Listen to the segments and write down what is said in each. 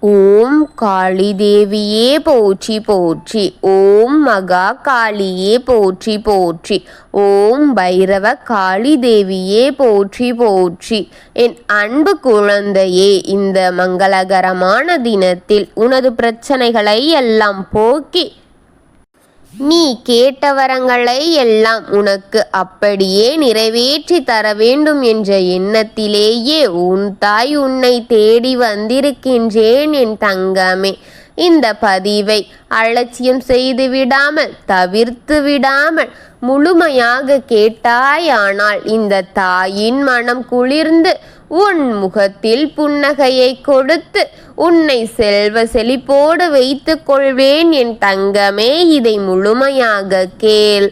ஓம் காளி தேவியே போற்றி போற்றி. ஓம் மகா காளியே போற்றி போற்றி. ஓம் பைரவ காளி தேவியே போற்றி போற்றி. என் அன்பு குழந்தையே, இந்த மங்களகரமான தினத்தில் உனது பிரச்சனைகளை எல்லாம் போக்கி நீ கேட்ட வரங்களை எல்லாம் உனக்கு அப்படியே நிறைவேற்றி தர வேண்டும் என்ற எண்ணத்திலேயே உன் தாய் உன்னை தேடி வந்திருக்கின்றேன் என் தங்கமே. இந்த பதிவை அலட்சியம் செய்து விடாமல், தவிர்த்து விடாமல் முழுமையாக கேட்டாயானால் இந்த தாயின் மனம் குளிர்ந்து உன் முகத்தில் புன்னகையை கொடுத்து உன்னை செல்வ செழிப்போடு வைத்து கொள்வேன் என் தங்கமே. இதை முழுமையாக கேள்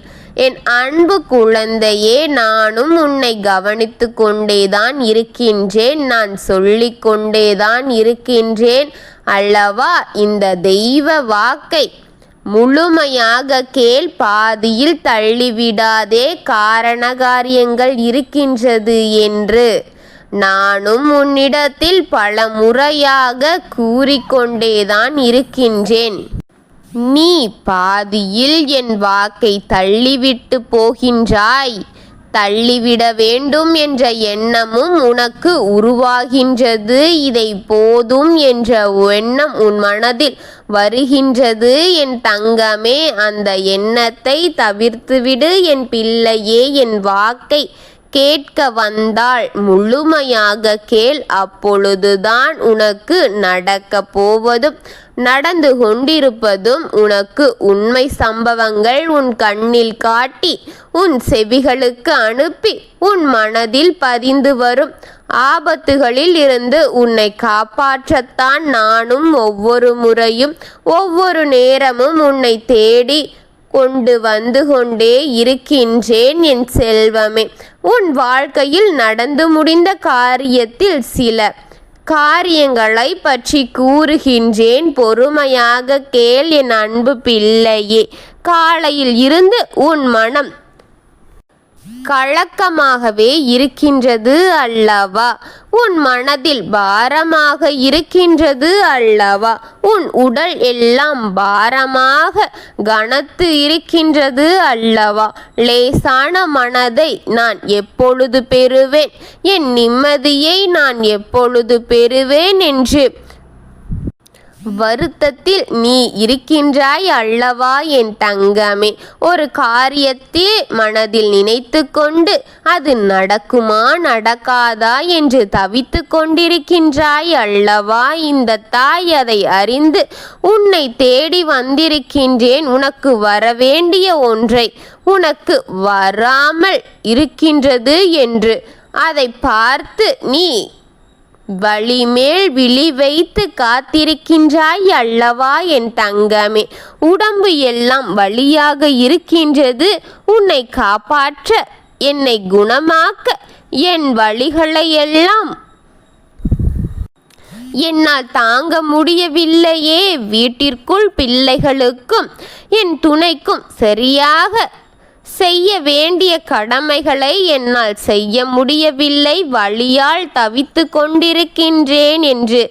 என் அன்பு குழந்தையே. நானும் உன்னை கவனித்து கொண்டேதான் இருக்கின்றேன், நான் சொல்லிக் கொண்டேதான் இருக்கின்றேன் அல்லவா. இந்த தெய்வ வாக்கை முழுமையாக கேள், பாதியில் தள்ளிவிடாதே. காரண காரியங்கள் இருக்கின்றது என்று நானும் உன்னிடத்தில் பல முறையாக கூறிக்கொண்டேதான் இருக்கின்றேன். நீ பாதியில் என் வாக்கை தள்ளிவிட்டு போகின்றாய். தள்ளிவிட வேண்டும் என்ற எண்ணமும் உனக்கு உருவாகின்றது. இதை போதும் என்ற எண்ணம் உன் மனதில் வருகின்றது என் தங்கமே. அந்த எண்ணத்தை தவிர்த்துவிடு என் பிள்ளையே. என் வாக்கை கேட்க வந்தால் முழுமையாக கேள். அப்பொழுதுதான் உனக்கு நடக்க போவதும் நடந்து கொண்டிருப்பதும் உனக்கு உண்மை சம்பவங்கள் உன் கண்ணில் காட்டி உன் செவிகளுக்கு அனுப்பி உன் மனதில் பதிந்து வரும். ஆபத்துகளில் இருந்து உன்னை காப்பாற்றத்தான் நானும் ஒவ்வொரு முறையும் ஒவ்வொரு நேரமும் உன்னை தேடி கொண்டு வந்து கொண்டே இருக்கின்றேன் என் செல்வமே. உன் வாழ்க்கையில் நடந்து முடிந்த காரியத்தில் சில காரியங்களை பற்றி கூறுகின்றேன், பொறுமையாக கேள் என் அன்பு பிள்ளையே. காலையில் இருந்து உன் மனம் கலக்கமாகவே இருக்கின்றது அல்லவா? உன் மனதில் பாரமாக இருக்கின்றது அல்லவா? உன் உடல் எல்லாம் பாரமாக கனத்து இருக்கின்றது அல்லவா? லேசான மனதை நான் எப்பொழுது பெறுவேன், என் நிம்மதியை நான் எப்பொழுது பெறுவேன் என்று வருத்தத்தில் நீ இருக்கின்றாய் அல்லவா என் தங்கமே. ஒரு காரியத்தை மனதில் நினைத்து கொண்டு அது நடக்குமா நடக்காதா என்று தவித்து கொண்டிருக்கின்றாய் அல்லவா. இந்த தாய் அதை அறிந்து உன்னை தேடி வந்திருக்கின்றேன். உனக்கு வரவேண்டிய ஒன்றை உனக்கு வராமல் இருக்கின்றது என்று அதை பார்த்து நீ வழிமேல் விழி வைத்து காத்திருக்கின்றாய் அல்லவா என் தங்கமே. உடம்பு எல்லாம் வலியாக இருக்கின்றது. உன்னை காப்பாற்ற, என்னை குணமாக்க என் வலிகளை எல்லாம் என்னால் தாங்க முடியவில்லையே. வீட்டிற்குள் பிள்ளைகளுக்கும் என் துணைக்கும் சரியாக செய்ய வேண்டிய கடமைகளை என்னால் செய்ய முடியவில்லை. வலியால் தவித்து கொண்டிருக்கின்றேன் என்று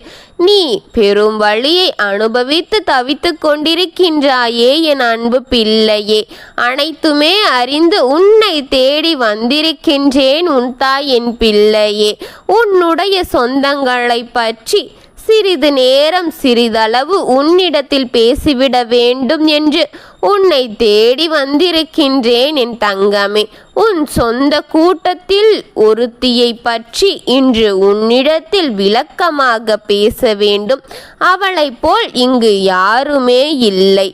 நீ பெரும் வலியை அனுபவித்து தவித்து கொண்டிருக்கின்றாயே என் அன்பு பிள்ளையே. அனைத்துமே அறிந்து உன்னை தேடி வந்திருக்கின்றேன் உன் தாய் என் பிள்ளையே. உன்னுடைய சொந்தங்களை பற்றி சிறிது நேரம் சிறிதளவு உன்னிடத்தில் பேசிவிட வேண்டும் என்று உன்னை தேடி வந்திருக்கின்றேன் என் தங்கமே. உன் சொந்த கூட்டத்தில் ஒருத்தியை பற்றி இன்று உன்னிடத்தில் விளக்கமாக பேச வேண்டும். அவளைப் போல் இங்கு யாருமே இல்லை,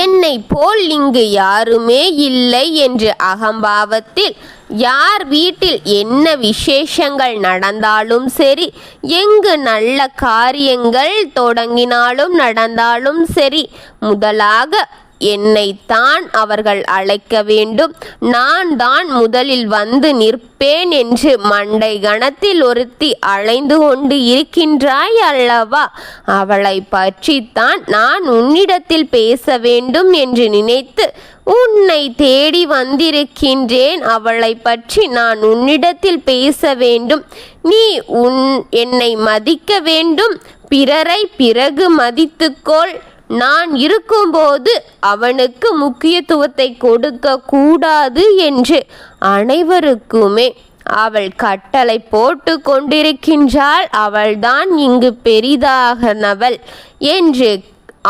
என்னை போல் இங்கு யாருமே இல்லை என்று அகம்பாவத்தில் யார் வீட்டில் என்ன விசேஷங்கள் நடந்தாலும் சரி, எங்கு நல்ல காரியங்கள் தொடங்கினாலும் நடந்தாலும் சரி, முதலாக என்னைத்தான் அவர்கள் அழைக்க வேண்டும், நான் தான் முதலில் வந்து நிற்பேன் என்று மண்டை கணத்தில் ஒருத்தி அலைந்து கொண்டு இருக்கின்றாய் அல்லவா? அவளை பற்றித்தான் நான் உன்னிடத்தில் பேச வேண்டும் என்று நினைத்து உன்னை தேடி வந்திருக்கின்றேன். அவளை பற்றி நான் உன்னிடத்தில் பேச வேண்டும். நீ என்னை மதிக்க வேண்டும், பிறரை பிறகு மதித்துக்கொள். நான் இருக்கும்போது அவனுக்கு முக்கியத்துவத்தை கொடுக்க கூடாது என்று அனைவருக்குமே அவள் கட்டளை போட்டு கொண்டிருக்கின்றாள். அவள்தான் இங்கு பெரிதாகனவள் என்று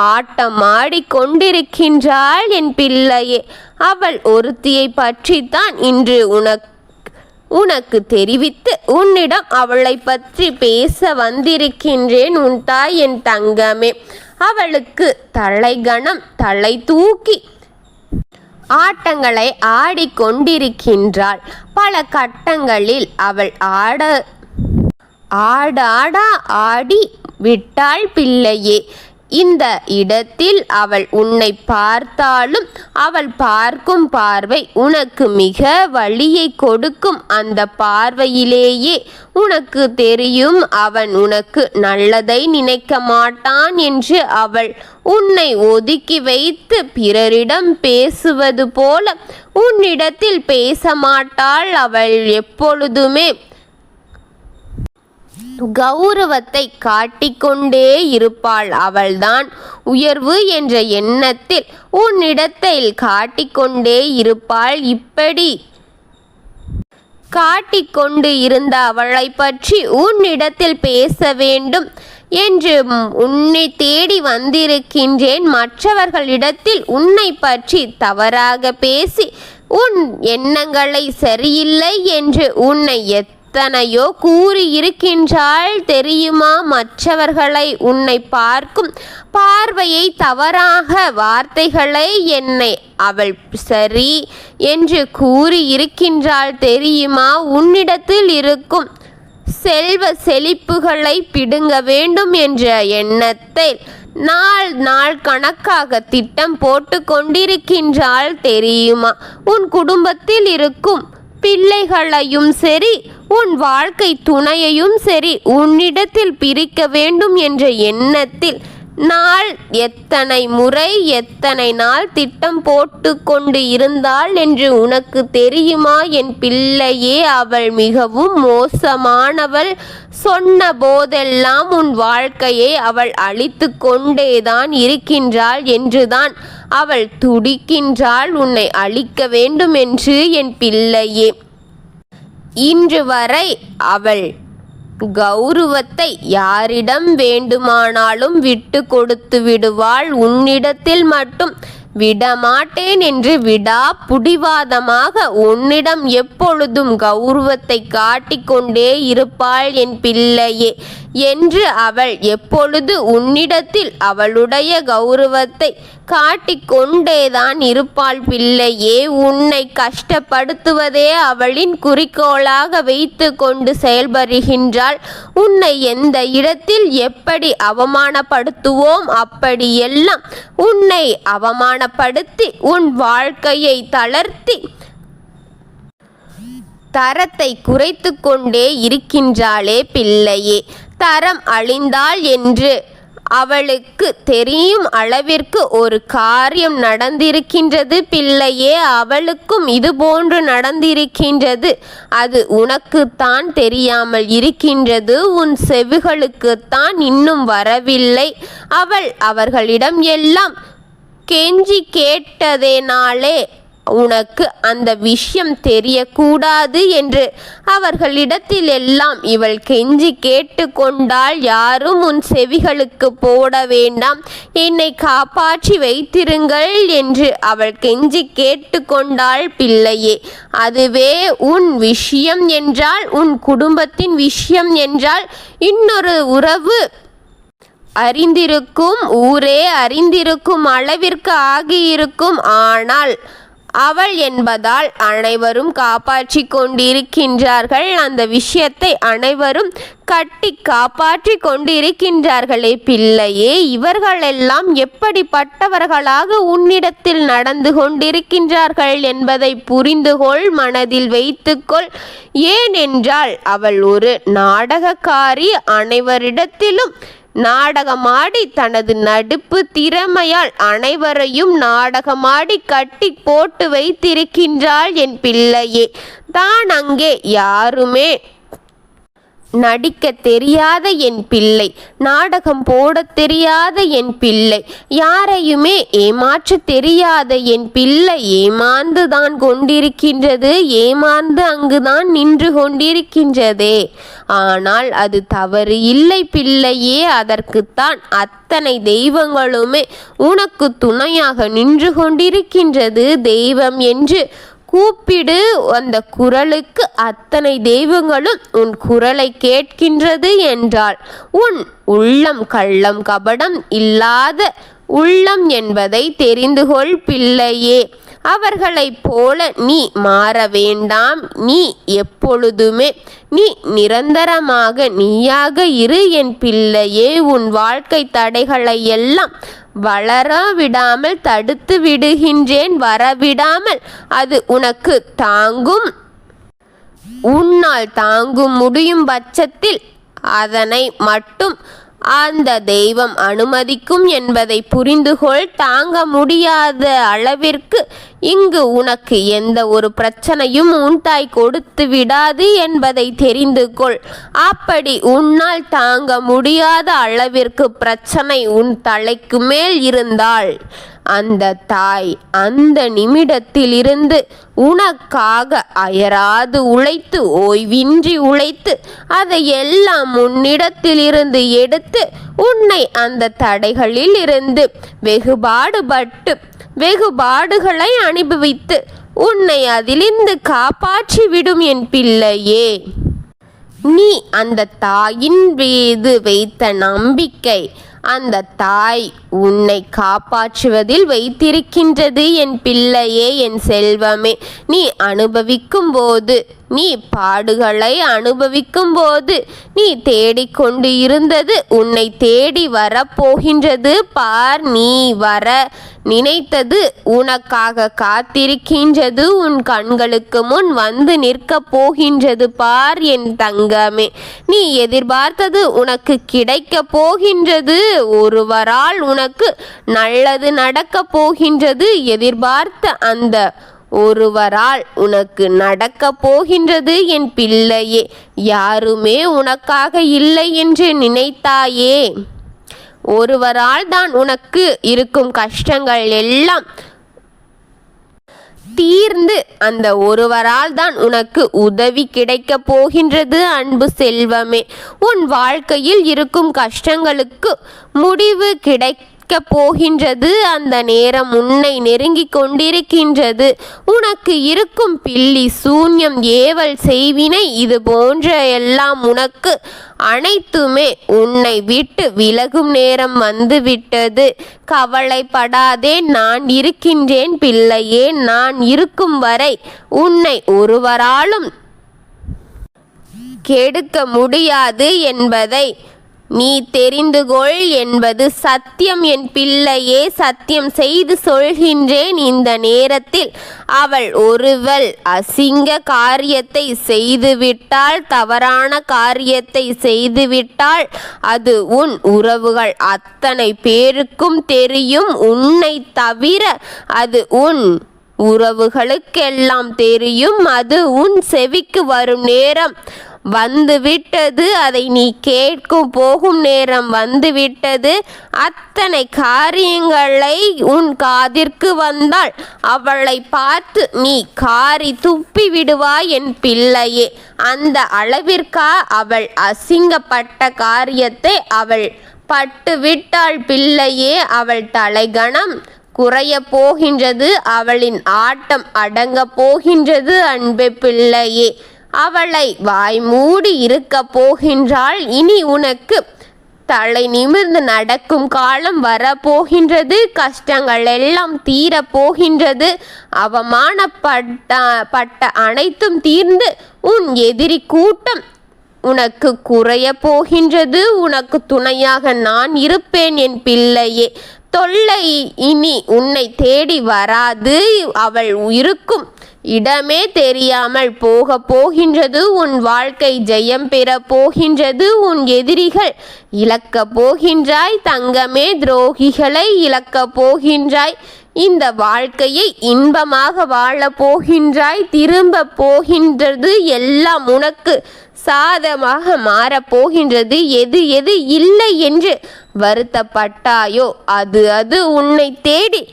ஆட்டமாடி கொண்டிருக்கின்றாள் என் பிள்ளையே. அவள் ஒருத்தியை பற்றித்தான் இன்று உனக்கு தெரிவித்து உன்னிடம் அவளை பற்றி பேச வந்திருக்கின்றேன். உன் தாய் என் தங்கமே. அவளுக்கு தலைகணம் தலை தூக்கி ஆட்டங்களை ஆடிக்கொண்டிருக்கின்றாள். பல கட்டங்களில் அவள் ஆடி விட்டாள் பிள்ளையே. இந்த இடத்தில் அவள் உன்னை பார்த்தாலும் அவள் பார்க்கும் பார்வை உனக்கு மிக வலியை கொடுக்கும். அந்த பார்வையிலேயே உனக்கு தெரியும் அவன் உனக்கு நல்லதை நினைக்க மாட்டான் என்று. அவள் உன்னை ஒதுக்கி வைத்து பிறரிடம் பேசுவது போல உன்னிடத்தில் பேச மாட்டாள். அவள் எப்பொழுதுமே கௌரவத்தை காட்டிக்கொண்டே இருப்பாள். அவள்தான் உயர்வு என்ற எண்ணத்தில் உன்னிடத்தில் காட்டிக்கொண்டே இருப்பாள். இப்படி காட்டிக்கொண்டு இருந்த அவளை பற்றி உன்னிடத்தில் பேச வேண்டும் என்று உன்னை தேடி வந்திருக்கின்றேன். மற்றவர்களிடத்தில் உன்னை பற்றி தவறாக பேசி உன் எண்ணங்களை சரியில்லை என்று உன்னை எத்தனையோ கூறியிருக்கின்றாள் தெரியுமா? மற்றவர்களை உன்னை பார்க்கும் பார்வையை தவறாக வார்த்தைகளை என்னை அவள் சரி என்று கூறியிருக்கின்றாள் தெரியுமா? உன்னிடத்தில் இருக்கும் செல்வ செழிப்புகளை பிடுங்க வேண்டும் என்ற எண்ணத்தை நாள் கணக்காக திட்டம் போட்டு கொண்டிருக்கின்றாள் தெரியுமா? உன் குடும்பத்தில் இருக்கும் பிள்ளைகளையும் சரி உன் வாழ்க்கை துணையையும் சரி உன்னிடத்தில் பிரிக்க வேண்டும் என்ற எண்ணத்தில் எத்தனை முறை எத்தனை நாள் திட்டம் போட்டு கொண்டு இருந்தாள் என்று உனக்கு தெரியுமா என் பிள்ளையே? அவள் மிகவும் மோசமானவள். சொன்ன போதெல்லாம் உன் வாழ்க்கையை அவள் அழித்து கொண்டேதான் இருக்கின்றாள் என்றுதான் அவள் துடிக்கின்றாள் உன்னை அழிக்க வேண்டும் என்று என் பிள்ளையே. இன்று வரை அவள் கௌரவத்தை யாரிடம் வேண்டுமானாலும் விட்டு கொடுத்து விடுவாள். உன்னிடத்தில் மட்டும் விடமாட்டேன் என்று பிடிவாதமாக உன்னிடம் எப்பொழுதும் கௌரவத்தை காட்டிக்கொண்டே இருப்பாள் என் பிள்ளையே என்று அவள் எப்பொழுது உன்னிடத்தில் அவளுடைய கௌரவத்தை காட்டிக்கொண்டேதான் இருப்பாள் பிள்ளையே. உன்னை கஷ்டப்படுத்துவதே அவளின் குறிக்கோளாக வைத்து கொண்டு செயல்படுகின்றாள். உன்னை எந்த இடத்தில் எப்படி அவமானப்படுத்துவோம் அப்படியெல்லாம் உன்னை அவமானப்படுத்தி உன் வாழ்க்கையை தளர்த்தி தரத்தை குறைத்து கொண்டே இருக்கின்றாளே பிள்ளையே. தரம் அழிந்தாள் என்று அவளுக்கு தெரியும் அளவிற்கு ஒரு காரியம் நடந்திருக்கின்றது பிள்ளையே. அவளுக்கும் இது போன்று நடந்திருக்கின்றது. அது உனக்குத்தான் தெரியாமல் இருக்கின்றது. உன் செவிகளுக்குத்தான் இன்னும் வரவில்லை. அவர்களிடம் எல்லாம் கெஞ்சி கேட்டதேனாலே உனக்கு அந்த விஷயம் தெரியக்கூடாது என்று அவர்களிடத்தில் எல்லாம் இவள் கெஞ்சி கேட்டு கொண்டாள். யாரும் உன் செவிகளுக்கு போட வேண்டாம், என்னை காப்பாற்றி வைத்திருங்கள் என்று அவள் கெஞ்சி கேட்டு கொண்டாள் பிள்ளையே. அதுவே உன் விஷயம் என்றால், உன் குடும்பத்தின் விஷயம் என்றால், இன்னொரு உறவு அறிந்திருக்கும், ஊரே அறிந்திருக்கும் அளவிற்கு ஆகியிருக்கும். ஆனால் அவள் என்பதால் அனைவரும் காப்பாற்றிக் கொண்டிருக்கின்றார்கள். அந்த விஷயத்தை அனைவரும் கட்டி காப்பாற்றி கொண்டிருக்கின்றார்களே பிள்ளையே, இவர்களெல்லாம் எப்படிப்பட்டவர்களாக உன்னிடத்தில் நடந்து கொண்டிருக்கின்றார்கள் என்பதை புரிந்துகொள், மனதில் வைத்துக்கொள். ஏனென்றால் அவள் ஒரு நாடகக்காரி. அனைவரிடத்திலும் நாடகமாடி தனது நடிப்பு திறமையால் அனைவரையும் நாடகமாடி கட்டி போட்டு வைத்திருக்கின்றாள் என் பிள்ளையே. தான் அங்கே யாருமே நடிக்க தெரியாத என் பிள்ளை, நாடகம் போட தெரியாத என் பிள்ளை, யாரையுமே ஏமாற்ற தெரியாத என் பிள்ளை ஏமாந்து தான் கொண்டிருக்கின்றது. ஏமாந்து அங்குதான் நின்று கொண்டிருக்கின்றதே. ஆனால் அது தவறு இல்லை பிள்ளையே. அதற்குத்தான் அத்தனை தெய்வங்களுமே உனக்கு துணையாக நின்று கொண்டிருக்கின்றது. தெய்வம் என்று கூப்பிடு. அந்த குரலுக்கு அத்தனை தெய்வங்களும் உன் குரலை கேட்கின்றது என்றால் உன் உள்ளம் கள்ளம் கபடம் இல்லாத உள்ளம் என்பதை தெரிந்து கொள் பிள்ளையே. அவர்களைப் போல நீ மாற வேண்டாம். நீ எப்பொழுதுமே நீ நிரந்தரமாக நீயாக இரு என் பிள்ளையே. உன் வாழ்க்கை தடைகளை எல்லாம் வளர விடாமல் தடுத்து விடுகின்றேன். வரவிடாமல் அது உனக்கு தாங்கும். உன்னால் தாங்கும் முடியும் பட்சத்தில் அதனை மட்டும் அந்த தெய்வம் அனுமதிக்கும் என்பதை புரிந்துகொள். தாங்க முடியாத அளவிற்கு இங்கு உனக்கு எந்த ஒரு பிரச்சனையும் உன் தாய் கொடுத்து விடாது என்பதை தெரிந்து கொள். அப்படி உன்னால் தாங்க முடியாத அளவிற்கு பிரச்சனை உன் தலைக்கு மேல் இருந்தால் அந்த தாய் அந்த நிமிடத்திலிருந்து உனக்காக அயராது உழைத்து ஓய்வின்றி உழைத்து அதை எல்லாம் உன்னிடத்திலிருந்து எடுத்து உன்னை அந்த தடைகளில் இருந்து வெகுபாடுபட்டு வெகுபாடுகளை அனுபவித்து உன்னை அதிலிருந்து காப்பாற்றி விடும் என் பிள்ளையே. நீ அந்த தாயின் மீது வைத்த நம்பிக்கை அந்த தாய் உன்னை காப்பாற்றுவதில் வைத்திருக்கின்றது என் பிள்ளையே, என் செல்வமே. நீ அனுபவிக்கும் போது, நீ பாடுகளை அனுபவிக்கும் போது நீ தேடிக்கொண்டு இருந்தது உன்னை தேடி வரப்போகின்றது பார். நீ வர நினைத்தது உனக்காக காத்திருக்கின்றது. உன் கண்களுக்கு முன் வந்து நிற்கப் போகின்றது பார் என் தங்கமே. நீ எதிர்பார்த்தது உனக்கு கிடைக்கப் போகின்றது. ஒருவரால் உனக்கு நல்லது நடக்கப் போகின்றது. எதிர்பார்த்த அந்த ஒருவரால் உனக்கு நடக்கப் போகின்றது என் பிள்ளையே. யாருமே உனக்காக இல்லை என்று நினைத்தாயே. ஒருவரால் தான் உனக்கு இருக்கும் கஷ்டங்கள் எல்லாம் தீர்ந்து அந்த ஒருவரால் தான் உனக்கு உதவி கிடைக்கப் போகின்றது அன்பு செல்வமே. உன் வாழ்க்கையில் இருக்கும் கஷ்டங்களுக்கு முடிவு கிடைக்க போகின்றது. அந்த நேரம் உன்னை நெருங்கி கொண்டிருக்கின்றது. உனக்கு இருக்கும் பில்லி சூன்யம் ஏவல் செய்வினை இது போன்ற எல்லாம் உனக்கு அனைத்துமே உன்னை விட்டு விலகும் நேரம் வந்துவிட்டது. கவலைப்படாதே, நான் இருக்கின்றேன் பிள்ளையே. நான் இருக்கும் வரை உன்னை ஒருவராலும் கெடுக்க முடியாது என்பதை நீ தெரிந்து கொள் என்பது சத்தியம் என் பிள்ளையே. சத்தியம் செய்து சொல்கின்றேன். இந்த நேரத்தில் அவள் ஒருவள் அசிங்க காரியத்தை செய்துவிட்டால், தவறான காரியத்தை செய்துவிட்டால் அது உன் உறவுகள் அத்தனை பேருக்கும் தெரியும். உன்னை தவிர அது உன் உறவுகளுக்கெல்லாம் தெரியும். அது உன் செவிக்கு வரும் நேரம் வந்துவிட்டது. அதை நீ கேட்கும் போகும் நேரம் வந்துவிட்டது. அத்தனை காரியங்களை உன் காதிற்கு வந்தால் அவளை பார்த்து நீ காரி துப்பி விடுவாய் என் பிள்ளையே. அந்த அளவிற்கா அவள் அசிங்கப்பட்ட காரியத்தை அவள் பட்டுவிட்டாள் பிள்ளையே. அவள் தலைகணம் குறைய போகின்றது. அவளின் ஆட்டம் அடங்க போகின்றது அன்பே பிள்ளையே. அவளை வாய் மூடி இருக்க போகின்றாள். இனி உனக்கு தலை நிமிர்ந்து நடக்கும் காலம் வரப்போகின்றது. கஷ்டங்கள் எல்லாம் தீரப்போகின்றது. அவமானப்பட்ட அனைத்தும் தீர்ந்து உன் எதிரி கூட்டம் உனக்கு குறைய போகின்றது. உனக்கு துணையாக நான் இருப்பேன் என் பிள்ளையே. தொல்லை இனி உன்னை தேடி வராது. அவள் இருக்கும் இடமே தெரியாமல் போகின்றது. உன் வாழ்க்கை ஜெயம் பெற போகின்றது. உன் எதிரிகள் இழக்க போகின்றாய் தங்கமே. துரோகிகளை இழக்க போகின்றாய். இந்த வாழ்க்கையை இன்பமாக வாழ போகின்றாய். திரும்ப போகின்றது. எல்லாம் உனக்கு சாதமாக மாறப்போகின்றது. எது எது இல்லை என்று வருத்தப்பட்டாயோ அது உன்னை தேடி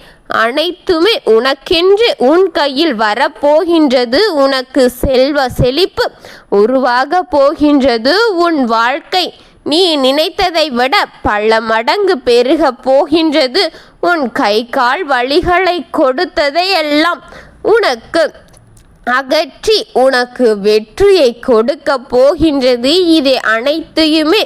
அனைத்துமே உனக்கென்று உன் கையில் வரப்போகின்றது. உனக்கு செல்வ செழிப்பு உருவாக போகின்றது. உன் வாழ்க்கை நீ நினைத்ததை விட பல மடங்கு பெருக போகின்றது. உன் கை கால் வலிகளை கொடுத்ததையெல்லாம் உனக்கு அகற்றி உனக்கு வெற்றியை கொடுக்க போகின்றது. இதை அனைத்தையுமே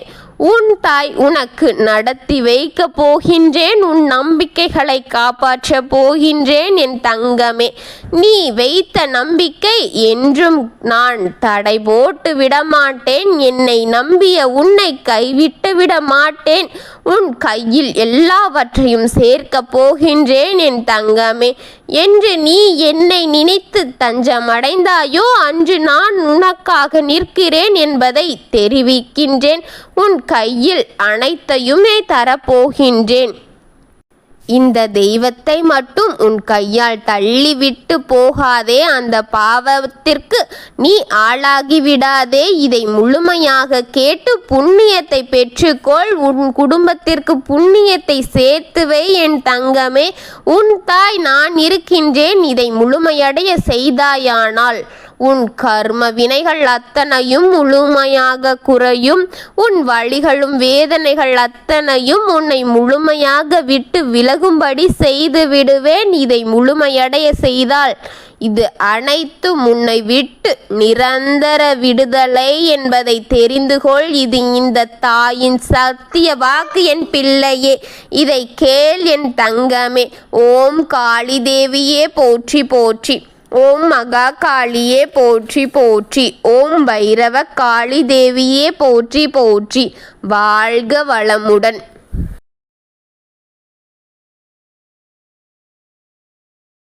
உன் தாய் உனக்கு நடத்தி வைக்க போகின்றேன். உன் நம்பிக்கைகளை காப்பாற்ற போகின்றேன் என் தங்கமே. நீ வைத்த நம்பிக்கை என்றும் நான் தடை போட்டு விடமாட்டேன். என்னை நம்பிய உன்னை கைவிட்டு விட மாட்டேன். உன் கையில் எல்லாவற்றையும் சேர்க்க போகின்றேன் என் தங்கமே. என்று நீ என்னை நினைத்து தஞ்சமடைந்தாயோ அன்று நான் உனக்காக நிற்கிறேன் என்பதை தெரிவிக்கின்றேன். உன் கையில் அனைத்தையுமே தரப்போகின்றேன். இந்த தெய்வத்தை மட்டும் உன் கையால் தள்ளிவிட்டு போகாதே. அந்த பாவத்திற்கு நீ ஆளாகிவிடாதே. இதை முழுமையாக கேட்டு புண்ணியத்தை பெற்றுக்கொள். உன் குடும்பத்திற்கு புண்ணியத்தை சேர்த்துவை என் தங்கமே. உன் தாய் நான் இருக்கின்றேன். இதை முழுமையடைய செய்தாயானால் உன் கர்ம வினைகள் அத்தனையும் முழுமையாக குறையும். உன் வலிகளும் வேதனைகள் அத்தனையும் உன்னை முழுமையாக விட்டு விலகும்படி செய்து விடுவேன். இதை முழுமையடைய செய்தால் இது அனைத்தும் உன்னை விட்டு நிரந்தர விடுதலை என்பதை தெரிந்து கொள். இது இந்த தாயின் சத்திய வாக்கு என் பிள்ளையே. இதை கேள் என் தங்கமே. ஓம் காளி தேவியே போற்றி போற்றி. ஓம் மகா காளியே போற்றி போற்றி. ஓம் பைரவ காளி தேவியே போற்றி போற்றி. வாழ்க வளமுடன்.